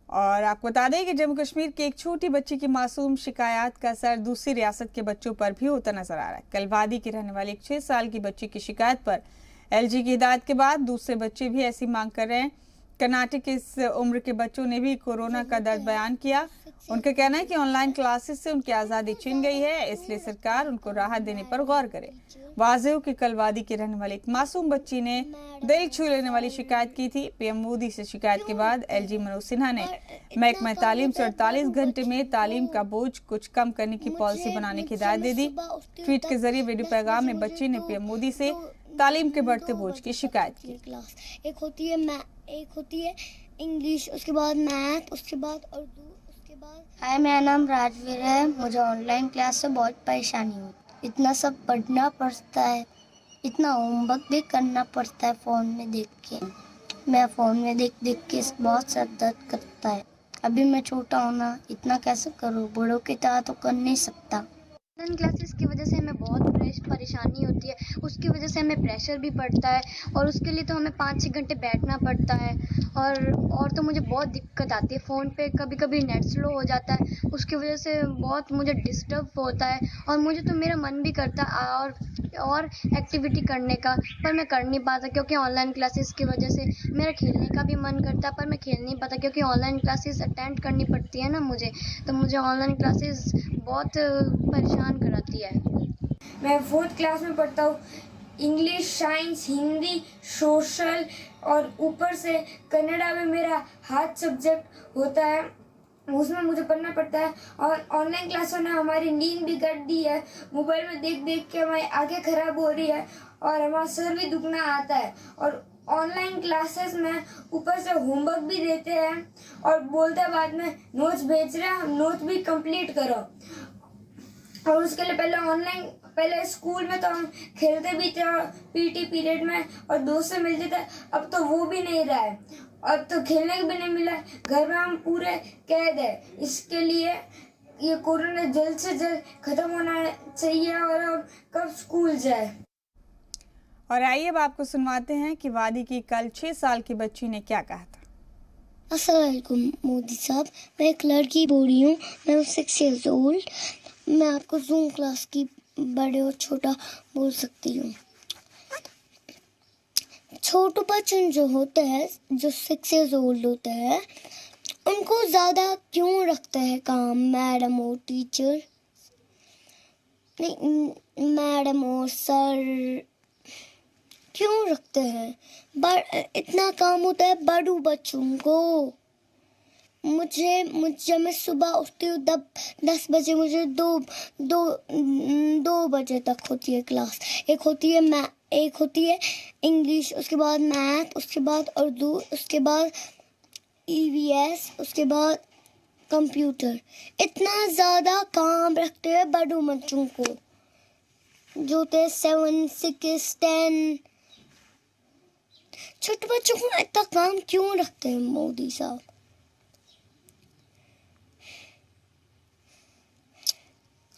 और आपको बता दें कि जम्मू कश्मीर की एक छोटी बच्ची की मासूम शिकायत का असर दूसरी रियासत के बच्चों पर भी होता नजर आ रहा है। कल वादी की रहने वाली एक 6 साल की बच्ची की शिकायत पर एलजी की हिदायत के बाद दूसरे बच्चे भी ऐसी मांग कर रहे हैं। कर्नाटक के इस उम्र के बच्चों ने भी कोरोना का दर्द बयान किया। उनका कहना है कि ऑनलाइन क्लासेस से उनकी आज़ादी छीन गई है, इसलिए सरकार उनको राहत देने पर गौर करे। वाज़ेह हो कि कल वादी की रहने वाली एक मासूम बच्ची ने दिल छू लेने वाली शिकायत की थी। पीएम मोदी से शिकायत के बाद एलजी मनोज सिन्हा ने महकमा तालीम से 48 घंटे में तालीम का बोझ कुछ कम करने की पॉलिसी बनाने की हिदायत दे दी। ट्वीट के जरिए वीडियो पैगाम में बच्ची ने पीएम मोदी से तालीम के बढ़ते बोझ की शिकायत की। एक होती है इंग्लिश, उसके बाद मैथ, उसके बाद उर्दू, उसके बाद हाय, मेरा नाम राजवीर है। मुझे ऑनलाइन क्लास से बहुत परेशानी हुई। इतना सब पढ़ना पड़ता है, इतना होमवर्क भी करना पड़ता है फ़ोन में देख के। मैं फ़ोन में देख देख के बहुत सर दर्द करता है। अभी मैं छोटा हूँ ना, इतना कैसे करूँ, बड़ों की तरह तो कर नहीं सकता। ऑनलाइन क्लासेस की वजह से हमें बहुत परेशानी होती है, उसकी वजह से हमें प्रेशर भी पड़ता है और उसके लिए तो हमें 5-6 घंटे बैठना पड़ता है। और तो मुझे बहुत दिक्कत आती है। फ़ोन पे कभी कभी नेट स्लो हो जाता है, उसकी वजह से बहुत मुझे डिस्टर्ब होता है और मुझे तो मेरा मन भी करता है और एक्टिविटी करने का, पर मैं कर नहीं पाता क्योंकि ऑनलाइन क्लासेस की वजह से। मेरा खेलने का भी मन करता है पर मैं खेल नहीं पाता क्योंकि ऑनलाइन क्लासेस अटेंड करनी पड़ती है ना मुझे, तो मुझे ऑनलाइन क्लासेस बहुत परेशान कराती है। मैं 4th क्लास में पढ़ता हूँ। इंग्लिश, साइंस, हिंदी, सोशल और ऊपर से कन्नड़ा में मेरा हाथ सब्जेक्ट होता है, उसमें मुझे पढ़ना पड़ता है। और ऑनलाइन क्लासों ने हमारी नींद भी कर दी है। मोबाइल में देख देख के हमारी आंखें खराब हो रही है और हमारा सर भी दुखना आता है। और ऑनलाइन क्लासेस में ऊपर से होमवर्क भी देते हैं और बोलते हैं बाद में नोट्स भेज रहे हैं, नोट्स भी कंप्लीट करो। और उसके लिए पहले स्कूल में तो हम खेलते भी थे पीटी पीरियड में और दोस्त से मिलते थे, अब तो वो भी नहीं रहा है। अब तो खेलने को भी नहीं मिला, घर में हम पूरे कैद है। इसके लिए ये कोरोना जल्द से जल्द खत्म होना चाहिए और हम कब स्कूल जाए। और आइए अब आपको सुनवाते हैं कि वादी की कल 6 साल की बच्ची ने क्या कहा था। अस्सलाम वालेकुम मोदी साहब, मैं एक लड़की बोल रही हूँ, मैं 6 years old। मैं आपको जूम क्लास की बड़े और छोटा बोल सकती हूँ। छोटे बच्चे जो होते हैं, जो 6 years old होते हैं, उनको ज़्यादा क्यों रखते हैं काम मैडम और टीचर, नहीं मैडम और सर क्यों रखते हैं? इतना काम होता है बड़ों बच्चों को। मुझे मैं सुबह उठती हूँ 10 बजे, मुझे दो बजे तक होती है क्लास। एक होती है इंग्लिश, उसके बाद मैथ, उसके बाद उर्दू, उसके बाद ईवीएस, उसके बाद कंप्यूटर। इतना ज़्यादा काम रखते हैं बड़ों बच्चों को, जो थे 7, 6, 10। छोटे बच्चों को इतना काम क्यों रखते हैं मोदी साहब?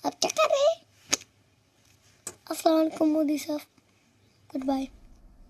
आप क्या कर रहे हैं? अस्सलाम वालेकुम मोदी साहब, गुड बाय।